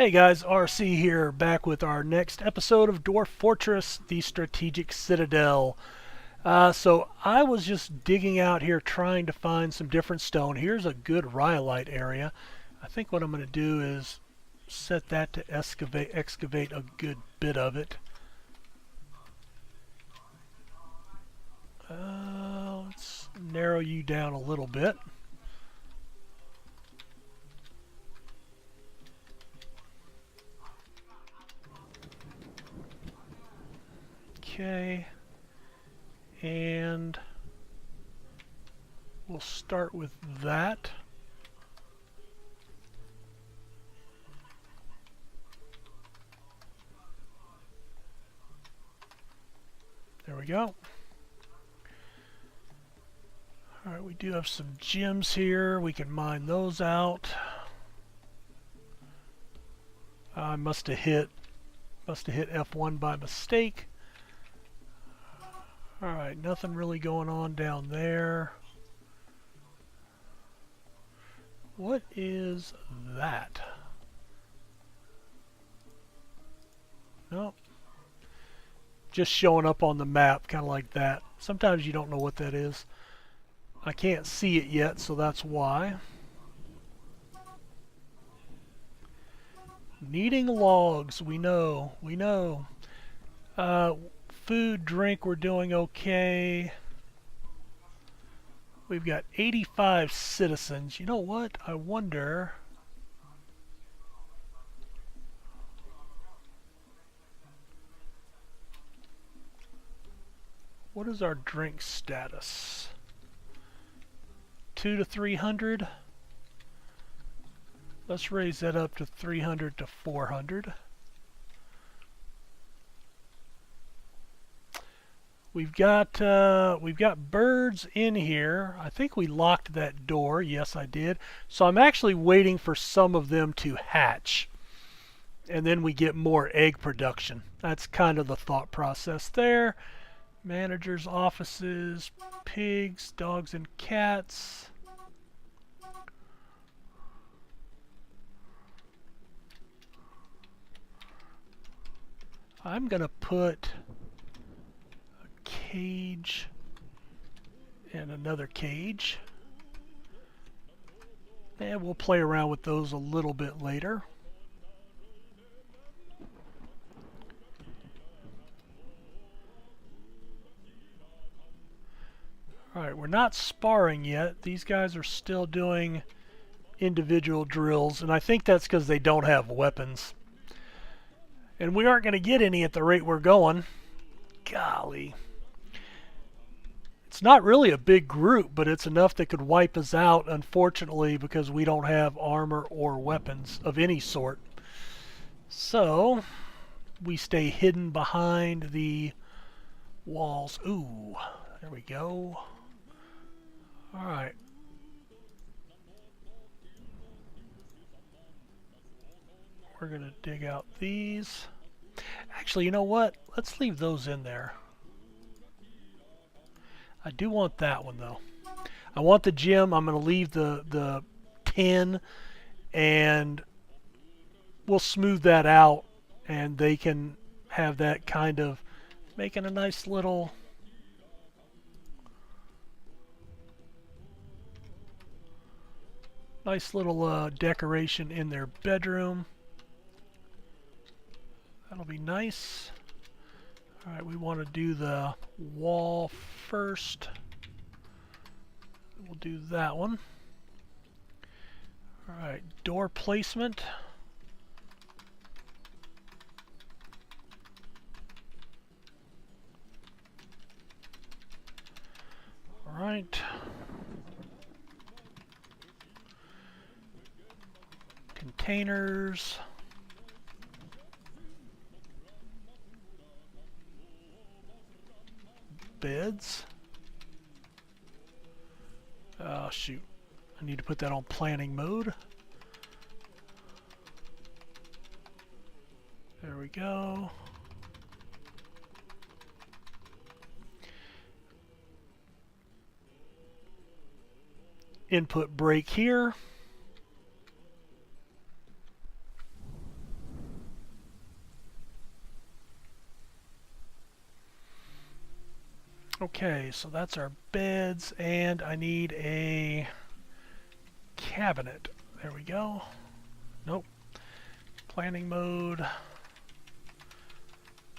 Hey guys, RC here, back with our next episode of Dwarf Fortress, the Strategic Citadel. So I was just digging out here trying to find some different stone. Here's a good rhyolite area. I think what I'm going to do is set that to excavate a good bit of it. Let's narrow you down a little bit. Okay, and we'll start with that. There we go. Alright, we do have some gems here. We can mine those out. I must have hit F1 by mistake. Alright, nothing really going on down there. What is that? Nope. Just showing up on the map, kind of like that. Sometimes you don't know what that is. I can't see it yet, so that's why. Needing logs, we know. Food, drink, we're doing okay. We've got 85 citizens. You know what? I wonder... what is our drink status? 2 to 300? Let's raise that up to 300 to 400. We've got birds in here. I think we locked that door. Yes, I did. So I'm actually waiting for some of them to hatch. And then we get more egg production. That's kind of the thought process there. Managers' offices, pigs, dogs, and cats. I'm going to put a cage and another cage. And we'll play around with those a little bit later. Alright, we're not sparring yet. These guys are still doing individual drills, and I think that's because they don't have weapons. And we aren't going to get any at the rate we're going. Golly. It's not really a big group, but it's enough that could wipe us out, unfortunately, because we don't have armor or weapons of any sort. So, we stay hidden behind the walls. Ooh, there we go. Alright. We're going to dig out these. Actually, you know what? Let's leave those in there. I do want that one, though. I want the gem. I'm going to leave the tin, and we'll smooth that out, and they can have that kind of making a nice little... decoration in their bedroom. That'll be nice. Alright, we want to do the wall first. We'll do that one. Alright, door placement. Alright. Containers. Beds. Oh shoot. I need to put that on planning mode. There we go. Input break here. Okay, so that's our beds, and I need a cabinet. There we go. Nope. Planning mode.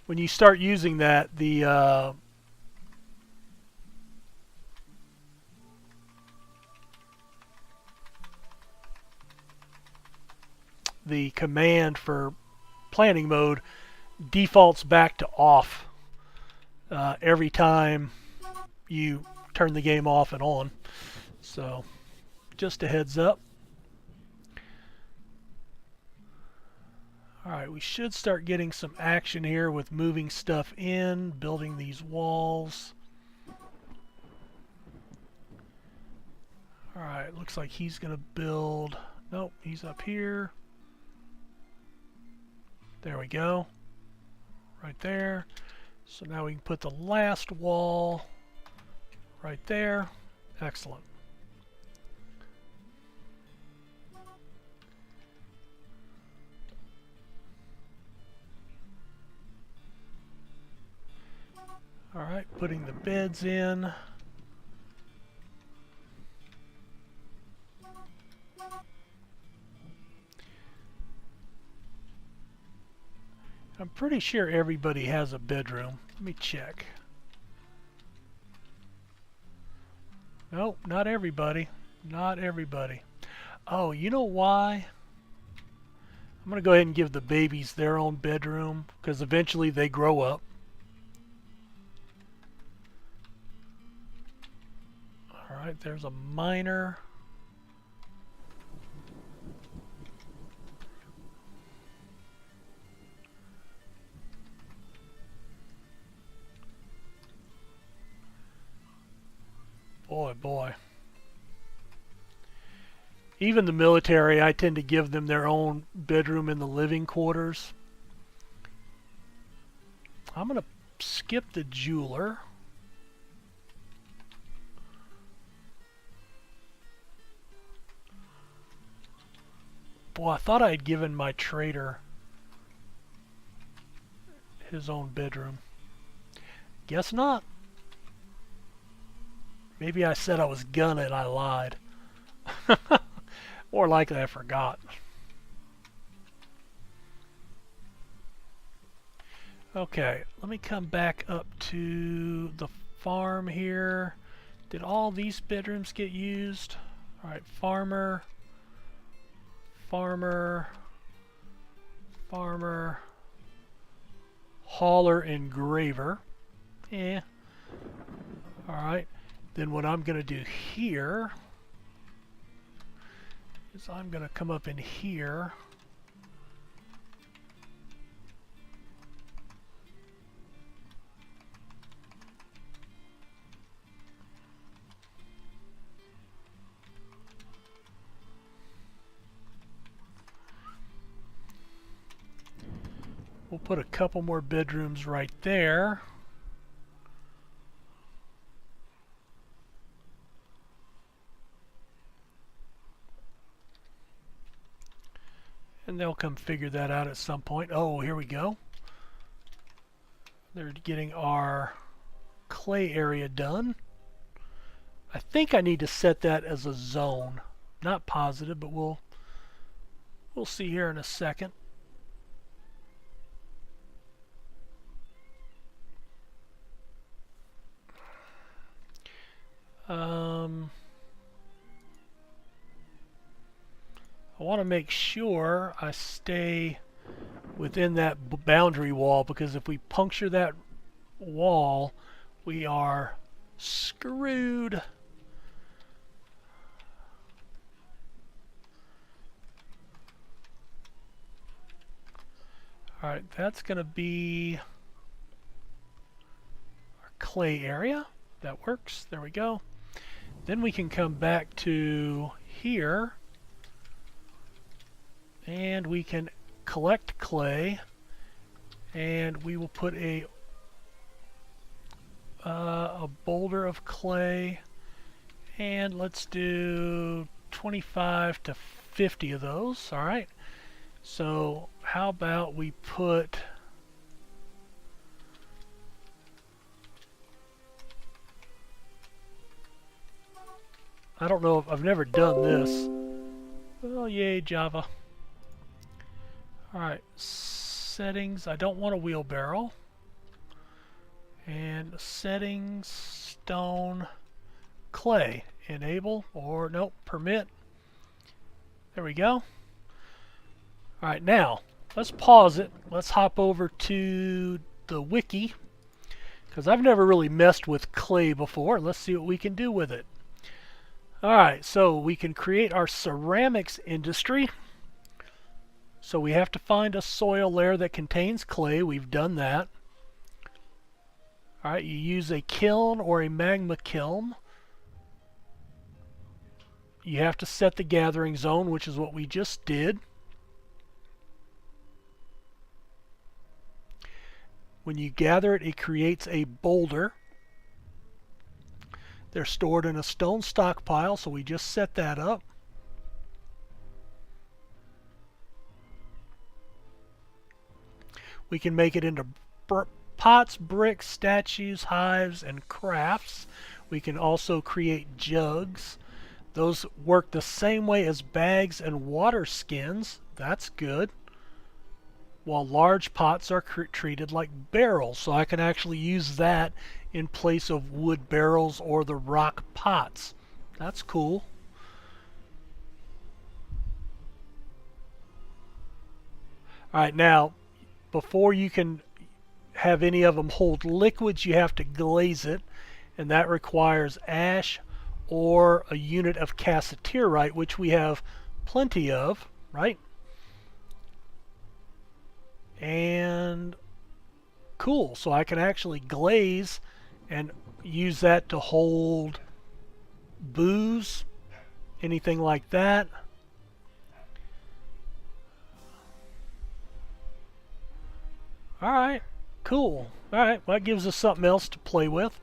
When you start using that, the command for planning mode defaults back to off every time you turn the game off and on. So just a heads up. Alright, we should start getting some action here with moving stuff in, building these walls. Alright, looks like he's going to build... Nope, he's up here. There we go. Right there. So now we can put the last wall right there. Excellent. Alright, putting the beds in. I'm pretty sure everybody has a bedroom. Let me check. Nope, not everybody. Not everybody. Oh, you know why? I'm going to go ahead and give the babies their own bedroom, because eventually they grow up. Alright, there's a miner. Boy, boy. Even the military, I tend to give them their own bedroom in the living quarters. I'm going to skip the jeweler. Boy, I thought I had given my trader his own bedroom. Guess not. Maybe I said I was gonna and I lied. More likely I forgot. Okay, let me come back up to the farm here. Did all these bedrooms get used? Alright, farmer, farmer, farmer, hauler, and graver. Yeah. Alright, then what I'm going to do here is I'm going to come up in here. We'll put a couple more bedrooms right there. And they'll come figure that out at some point. Oh, here we go. They're getting our clay area done. I think I need to set that as a zone. Not positive, but we'll see here in a second. I want to make sure I stay within that boundary wall, because if we puncture that wall, we are screwed. Alright, that's going to be our clay area. That works. There we go. Then we can come back to here and we can collect clay, and we will put a boulder of clay, and let's do 25 to 50 of those. Alright, so how about we put I don't know if I've never done this. Oh, yay, Java. Alright, settings. I don't want a wheelbarrow. And settings, stone, clay. Enable, or nope, permit. There we go. Alright, now, let's pause it. Let's hop over to the wiki. Because I've never really messed with clay before. Let's see what we can do with it. Alright, so we can create our ceramics industry. So we have to find a soil layer that contains clay. We've done that. Alright, you use a kiln or a magma kiln. You have to set the gathering zone, which is what we just did. When you gather it, it creates a boulder. They're stored in a stone stockpile, so we just set that up. We can make it into pots, bricks, statues, hives, and crafts. We can also create jugs. Those work the same way as bags and water skins. That's good. While large pots are treated like barrels, so I can actually use that in place of wood barrels or the rock pots. That's cool. Alright, now, before you can have any of them hold liquids, you have to glaze it, and that requires ash or a unit of cassiterite, which we have plenty of, right? And cool, so I can actually glaze and use that to hold booze, anything like that. Alright, cool. Alright, well, that gives us something else to play with.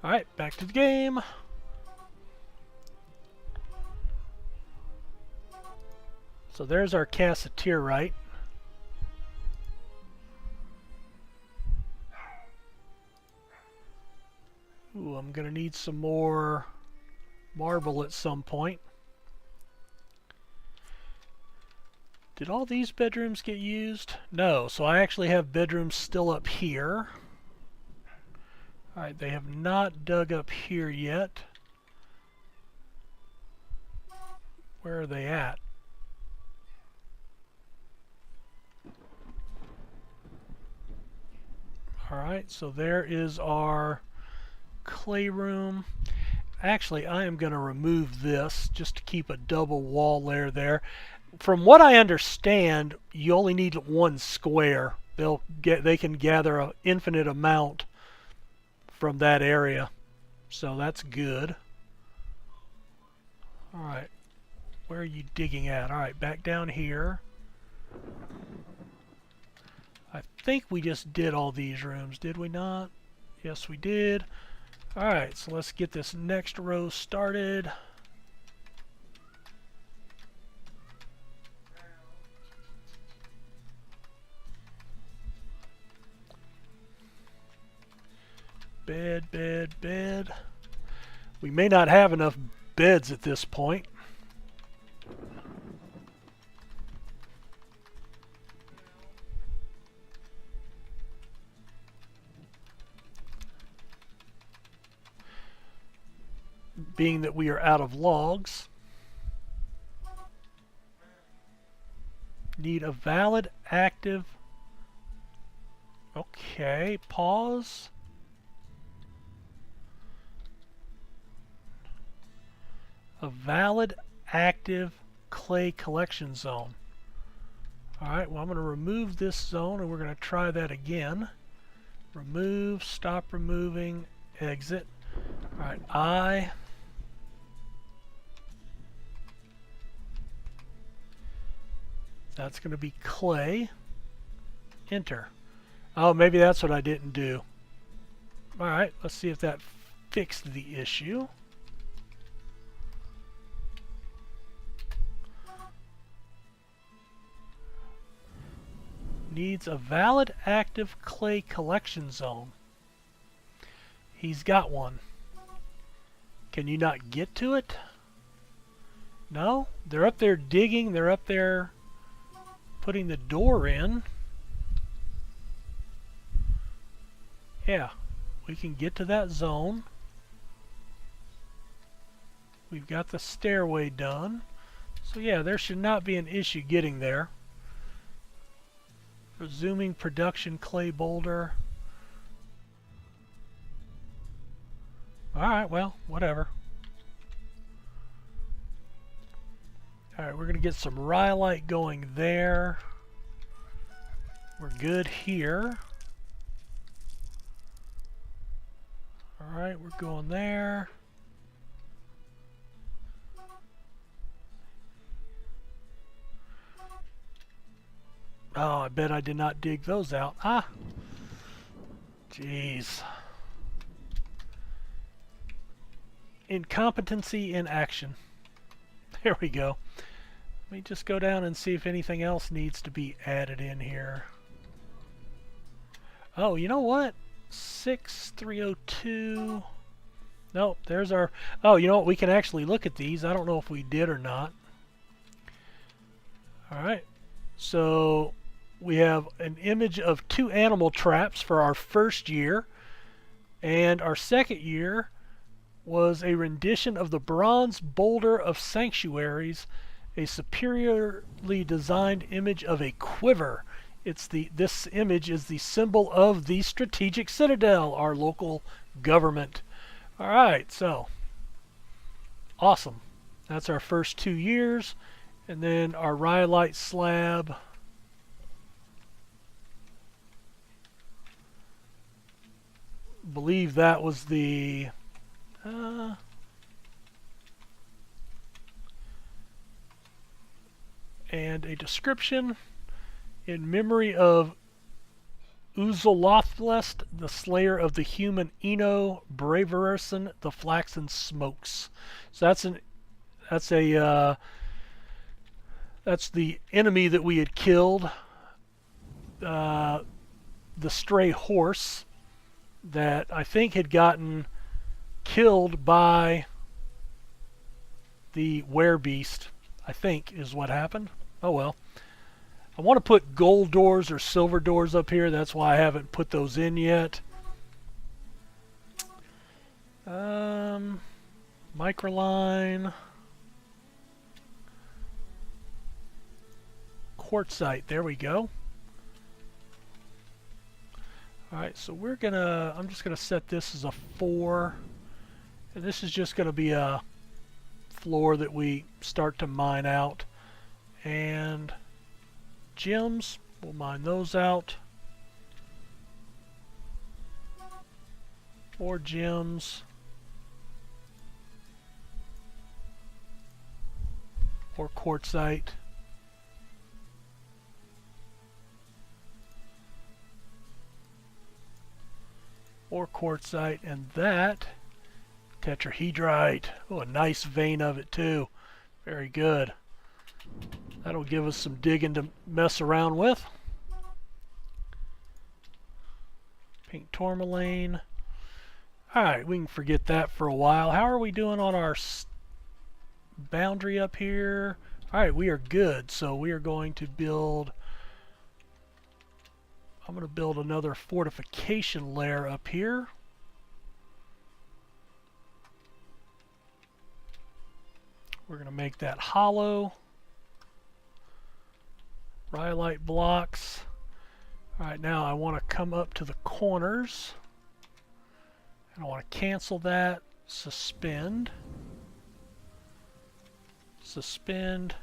Alright, back to the game. So there's our cassiterite. Ooh, I'm going to need some more marble at some point. Did all these bedrooms get used? No, so I actually have bedrooms still up here. Alright, they have not dug up here yet. Where are they at? Alright, so there is our clay room. Actually, I am going to remove this just to keep a double wall layer there. From what I understand, you only need one square. They can gather an infinite amount from that area. So that's good. Alright, where are you digging at? Alright, back down here. I think we just did all these rooms, did we not? Yes, we did. Alright, so let's get this next row started. Bed, bed, bed. We may not have enough beds at this point. Being that we are out of logs. Need a valid active. Okay, pause. A valid active clay collection zone. Alright, well, I'm going to remove this zone and we're going to try that again. Remove, stop removing, exit. Alright, I. That's going to be clay. Enter. Oh, maybe that's what I didn't do. Alright, let's see if that fixed the issue. Needs a valid active clay collection zone. He's got one. Can you not get to it? No, they're up there digging. They're up there putting the door in. Yeah, we can get to that zone. We've got the stairway done. So yeah, there should not be an issue getting there. Resuming production clay boulder. Alright, well, whatever. Alright, we're going to get some rhyolite going there. We're good here. Alright, we're going there. Oh, I bet I did not dig those out. Ah! Jeez. Incompetency in action. There we go. Let me just go down and see if anything else needs to be added in here. Oh, you know what? 6302. Nope, there's our... Oh, you know what? We can actually look at these. I don't know if we did or not. Alright. So, we have an image of 2 animal traps for our first year. And our second year was a rendition of the bronze boulder of sanctuaries, a superiorly designed image of a quiver. This image is the symbol of the strategic Citadel, our local government. Alright, so awesome. That's our first 2 years. And then our rhyolite slab. Believe that was the and a description in memory of Uzolothlest, the slayer of the human Eno Braverson, the Flaxen Smokes. So that's the enemy that we had killed, the stray horse that I think had gotten killed by the werebeast, I think is what happened. Oh well. I want to put gold doors or silver doors up here. That's why I haven't put those in yet. Microline. Quartzite. There we go. Alright, so I'm just gonna set this as a 4. And this is just gonna be a floor that we start to mine out. And gems, we'll mine those out. 4 gems. Or quartzite. Or quartzite, and that tetrahedrite. Oh, a nice vein of it too. Very good. That'll give us some digging to mess around with. Pink tourmaline. Alright, we can forget that for a while. How are we doing on our boundary up here? Alright, we are good. So we are going to build... I'm going to build another fortification layer up here. We're going to make that hollow. Rhyolite blocks. Alright, now I want to come up to the corners. And I want to cancel that. Suspend. Suspend.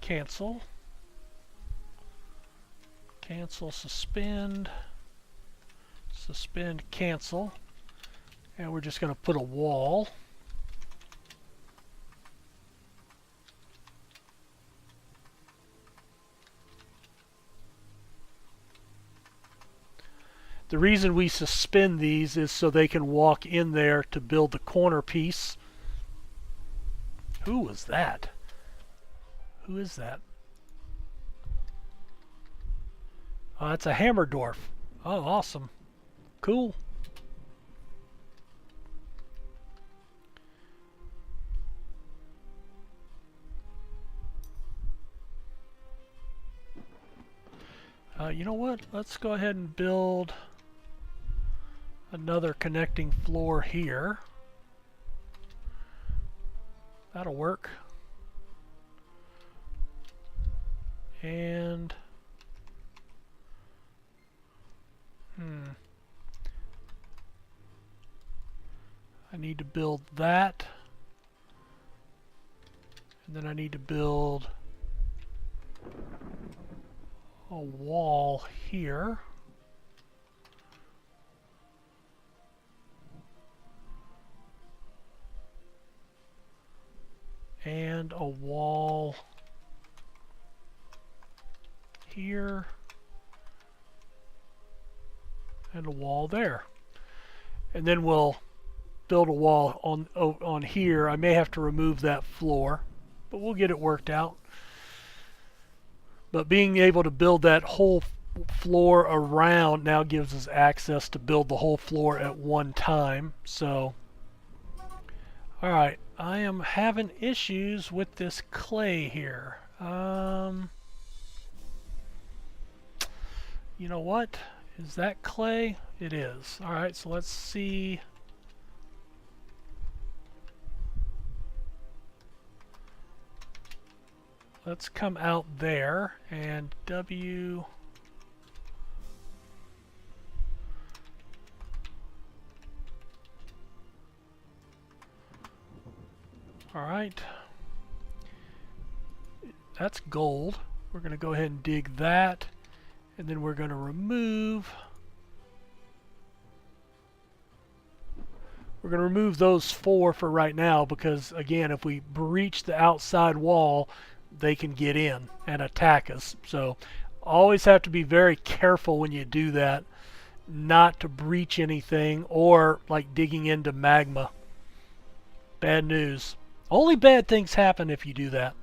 Cancel. Cancel, suspend, suspend, cancel, and we're just going to put a wall. The reason we suspend these is so they can walk in there to build the corner piece. Who was that? Who is that? Oh, that's a hammer dwarf. Oh, awesome. Cool. You know what? Let's go ahead and build another connecting floor here. That'll work. And I need to build that. And then I need to build a wall here. And a wall here. And a wall there. And then we'll build a wall on here. I may have to remove that floor, but we'll get it worked out. But being able to build that whole floor around now gives us access to build the whole floor at one time. So, alright, I am having issues with this clay here. You know what? Is that clay? It is. Alright, so let's see. Let's come out there and W. Alright. That's gold. We're going to go ahead and dig that. And then we're going to remove. We're going to remove those 4 for right now because, again, if we breach the outside wall, they can get in and attack us. So always have to be very careful when you do that, not to breach anything or like digging into magma. Bad news. Only bad things happen if you do that.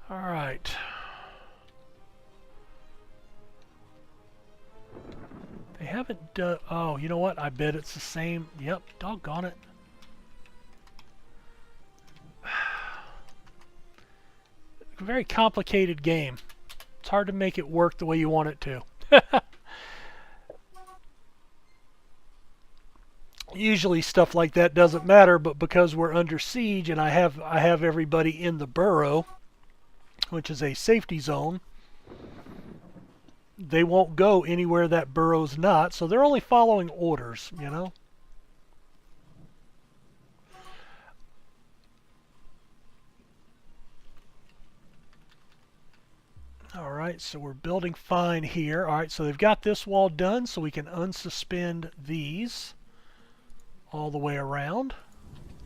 Alright. They haven't done... Oh, you know what? I bet it's the same... Yep, doggone it. Very complicated game. It's hard to make it work the way you want it to. Usually stuff like that doesn't matter, but because we're under siege and I have everybody in the burrow, which is a safety zone, they won't go anywhere that burrow's not, so they're only following orders, you know. Alright, so we're building fine here. Alright, so they've got this wall done, so we can unsuspend these all the way around.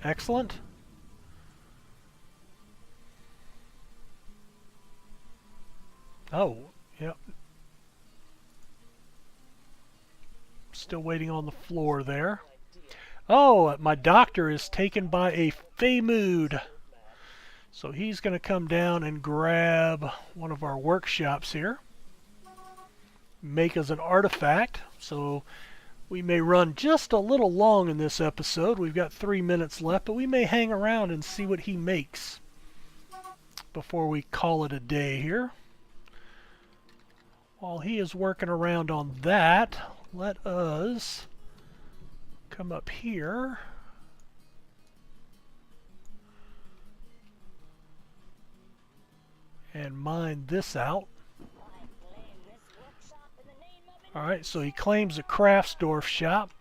Excellent. Oh, yep. Still waiting on the floor there. Oh, my doctor is taken by a Feymood. So he's going to come down and grab one of our workshops here. Make us an artifact. So we may run just a little long in this episode. We've got 3 minutes left, but we may hang around and see what he makes before we call it a day here. While he is working around on that, let us come up here. And mine this out. Alright, so he claims a Craftsdorf shop.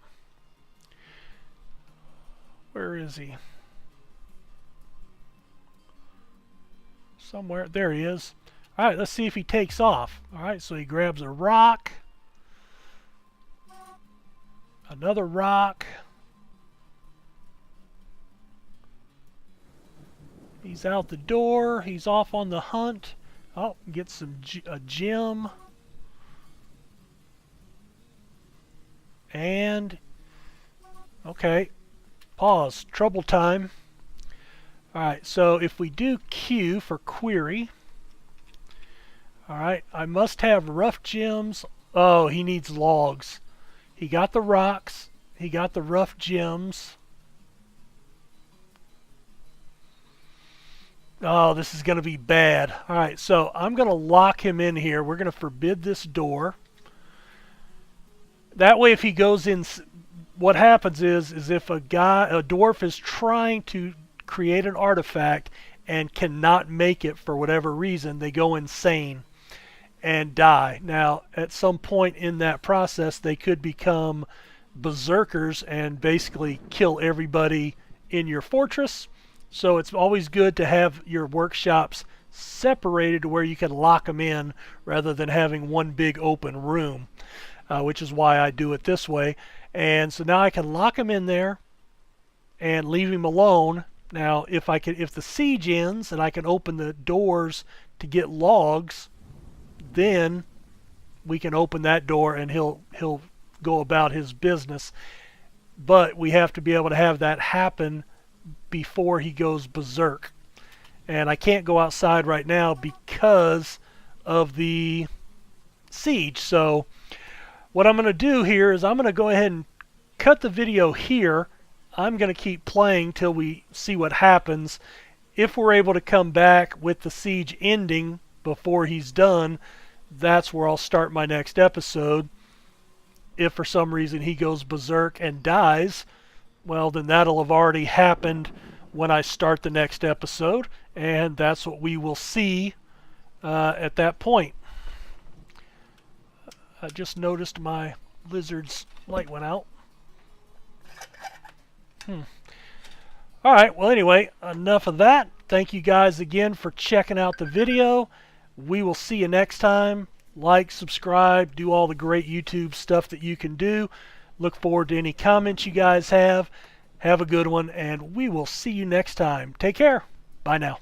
Where is he? Somewhere. There he is. Alright, let's see if he takes off. Alright, so he grabs a rock. Another rock. He's out the door. He's off on the hunt. Oh, gets a gem. And, okay, pause. Trouble time. Alright, so if we do Q for query. Alright, I must have rough gems. Oh, he needs logs. He got the rocks. He got the rough gems. Oh, this is going to be bad. All right, so I'm going to lock him in here. We're going to forbid this door. That way if he goes in, what happens is if a dwarf is trying to create an artifact and cannot make it for whatever reason, they go insane and die. Now, at some point in that process, they could become berserkers and basically kill everybody in your fortress. So it's always good to have your workshops separated to where you can lock them in rather than having one big open room, which is why I do it this way. And so now I can lock him in there and leave him alone. Now, if the siege ends and I can open the doors to get logs, then we can open that door and he'll go about his business. But we have to be able to have that happen before he goes berserk. And I can't go outside right now because of the siege. So what I'm going to do here is I'm going to go ahead and cut the video here. I'm going to keep playing till we see what happens. If we're able to come back with the siege ending before he's done, that's where I'll start my next episode. If for some reason he goes berserk and dies, well, then that'll have already happened when I start the next episode, and that's what we will see at that point. I just noticed my lizard's light went out. Alright, well anyway, enough of that. Thank you guys again for checking out the video. We will see you next time. Like, subscribe, do all the great YouTube stuff that you can do. Look forward to any comments you guys have. Have a good one, and we will see you next time. Take care. Bye now.